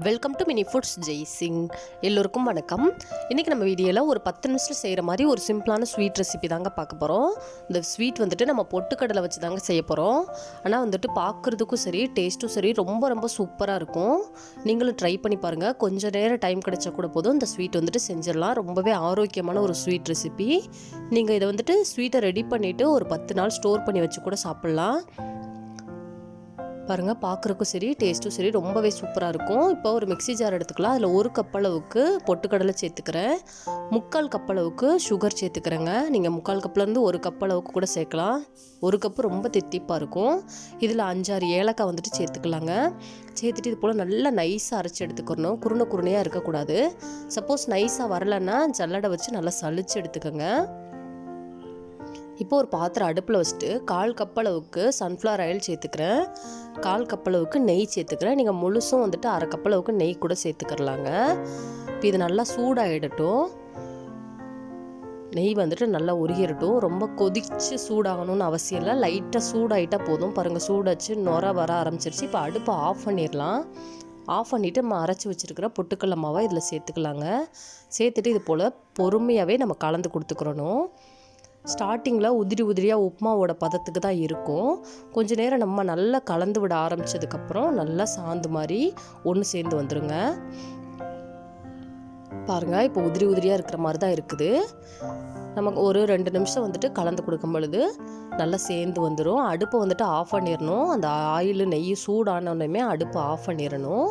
Welcome to mini foods Jaisingh. எல்லோருக்கும் வணக்கம். இன்றைக்கி நம்ம வீடியோவில் ஒரு 10 நிமிஷத்தில் செய்கிற மாதிரி ஒரு சிம்பிளான ஸ்வீட் ரெசிபி தாங்க பார்க்க போகிறோம். இந்த ஸ்வீட் வந்துட்டு நம்ம பொட்டுக்கடலை வச்சு தாங்க செய்ய போகிறோம். ஆனால் வந்துட்டு பார்க்குறதுக்கும் சரி டேஸ்ட்டும் சரி ரொம்ப ரொம்ப சூப்பராக இருக்கும். நீங்களும் ட்ரை பண்ணி பாருங்கள். கொஞ்சம் நேரம் டைம் கிடைச்சா கூட போதும் இந்த ஸ்வீட் வந்துட்டு செஞ்சிடலாம். ரொம்பவே ஆரோக்கியமான ஒரு ஸ்வீட் ரெசிபி. நீங்கள் இதை வந்துட்டு ஸ்வீட்டை ரெடி பண்ணிவிட்டு ஒரு 10 நாள் ஸ்டோர் பண்ணி வச்சு கூட சாப்பிட்லாம். பாருங்கள், பார்க்குறக்கும் சரி டேஸ்ட்டும் சரி ரொம்பவே சூப்பராக இருக்கும். இப்போ ஒரு மிக்ஸி ஜார் எடுத்துக்கலாம். அதில் 1 கப் அளவுக்கு பொட்டுக்கடலை சேர்த்துக்கிறேன். 3/4 கப் அளவுக்கு சுகர் சேர்த்துக்கிறேங்க. நீங்கள் 3/4 கப்லேருந்து 1 கப் அளவுக்கு கூட சேர்க்கலாம். 1 கப்பு ரொம்ப தித்திப்பாக இருக்கும். இதில் 5-6 ஏலக்காய் வந்துட்டு சேர்த்துக்கலாங்க. சேர்த்துட்டு இது போல் நல்லா நைஸாக அரைச்சி எடுத்துக்கணும். குருணையாக இருக்கக்கூடாது. சப்போஸ் நைஸாக வரலைன்னா ஜல்லடை வச்சு நல்லா சலிச்சு எடுத்துக்கோங்க. இப்போ ஒரு பாத்திரம் அடுப்பில் வச்சுட்டு 1/4 கப் அளவுக்கு சன்ஃப்ளவர் ஆயில் சேர்த்துக்கிறேன். 1/4 கப் அளவுக்கு நெய் சேர்த்துக்கிறேன். நீங்கள் முழுசும் வந்துட்டு 1/2 கப் அளவுக்கு நெய் கூட சேர்த்துக்கிறலாங்க. இப்போ இது நல்லா சூடாகிடட்டும். நெய் வந்துட்டு நல்லா உருகிடட்டும். ரொம்ப கொதித்து சூடாகணும்னு அவசியம் இல்லை. லைட்டாக சூடாகிட்டால் போதும். பாருங்கள், சூடாச்சு நுர வர ஆரம்பிச்சிருச்சு. இப்போ அடுப்பை ஆஃப் பண்ணிடலாம். ஆஃப் பண்ணிவிட்டு நம்ம அரைச்சி வச்சுருக்கிற பொட்டுக்கடலை மாவை இதில் சேர்த்துக்கலாங்க. சேர்த்துட்டு இது போல் பொறுமையாகவே நம்ம கலந்து கொடுத்துக்கிறணும். ஸ்டார்டிங்கில் உதிரியாக உப்புமாவோட பதத்துக்கு தான் இருக்கும். கொஞ்சம் நேரம் நம்ம நல்லா கலந்து விட ஆரம்பித்ததுக்கப்புறம் நல்லா சாந்து மாதிரி ஒன்று சேர்ந்து வந்துடுங்க. பாருங்கள், இப்போ உதிரியாக இருக்கிற மாதிரி தான் இருக்குது. நமக்கு ஒரு 2 நிமிஷம் வந்துட்டு கலந்து கொடுக்கும் பொழுது நல்லா சேர்ந்து வந்துடும். அடுப்பை வந்துட்டு ஆஃப் பண்ணிடணும். அந்த ஆயில் நெய் சூடானோடனே அடுப்பை ஆஃப் பண்ணிடணும்.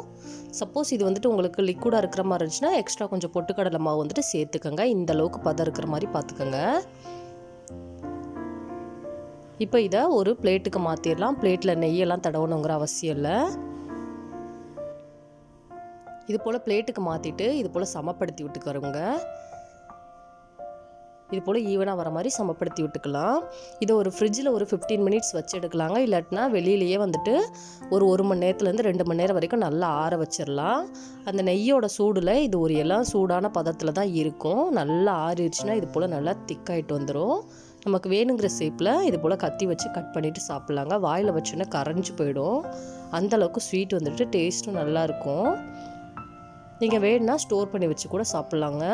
சப்போஸ் இது வந்துட்டு உங்களுக்கு லிக்விடாக இருக்கிற மாதிரி இருந்துச்சுன்னா எக்ஸ்ட்ரா கொஞ்சம் பொட்டுக்கடலை மாவு வந்துட்டு சேர்த்துக்கோங்க. இந்த அளவுக்கு பதம் இருக்கிற மாதிரி பார்த்துக்கோங்க. இப்போ இதை ஒரு பிளேட்டுக்கு மாற்றிடலாம். பிளேட்டில் நெய்யெல்லாம் தடவணுங்கிற அவசியம் இல்லை. இது போல் பிளேட்டுக்கு மாற்றிட்டு இது போல் சமப்படுத்தி விட்டுக்கிறோங்க. இது போல் ஈவனாக வர மாதிரி சமப்படுத்தி விட்டுக்கலாம். இதை ஒரு ஃப்ரிட்ஜில் ஒரு 15 மினிட்ஸ் வச்சு எடுக்கலாங்க. இல்லாட்டினா வெளியிலேயே வந்துட்டு ஒரு 1 மணி நேரத்துலேருந்து 2 மணி நேரம் வரைக்கும் நல்லா ஆற வச்சிடலாம். அந்த நெய்யோட சூடில் இது ஒரு எல்லாம் சூடான பதத்தில் தான் இருக்கும். நல்லா ஆறிடுச்சுன்னா இது போல் நல்லா திக்காயிட்டு வந்துடும். நமக்கு வேணுங்கிற ஷேப்பில் இது போல் கத்தி வச்சு கட் பண்ணிவிட்டு சாப்பிட்லாங்க. வாயில் வச்சோன்னா கரைஞ்சி போயிடும். அந்தளவுக்கு ஸ்வீட் வந்துட்டு டேஸ்ட்டும் நல்லாயிருக்கும். நீங்கள் வேணுன்னா ஸ்டோர் பண்ணி வச்சு கூட சாப்பிட்லாங்க.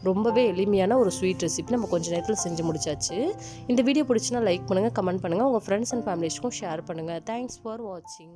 ரொம்பவே எளிமையான ஒரு ஸ்வீட் ரெசிபி நம்ம கொஞ்சம் நேரத்தில் செஞ்சு முடிச்சாச்சு. இந்த வீடியோ பிடிச்சினா லைக் பண்ணுங்கள், கமெண்ட் பண்ணுங்கள், உங்கள் ஃப்ரெண்ட்ஸ் அண்ட் ஃபேமிலிஸ்க்கும் ஷேர் பண்ணுங்கள். தேங்க்ஸ் ஃபார் வாட்சிங்.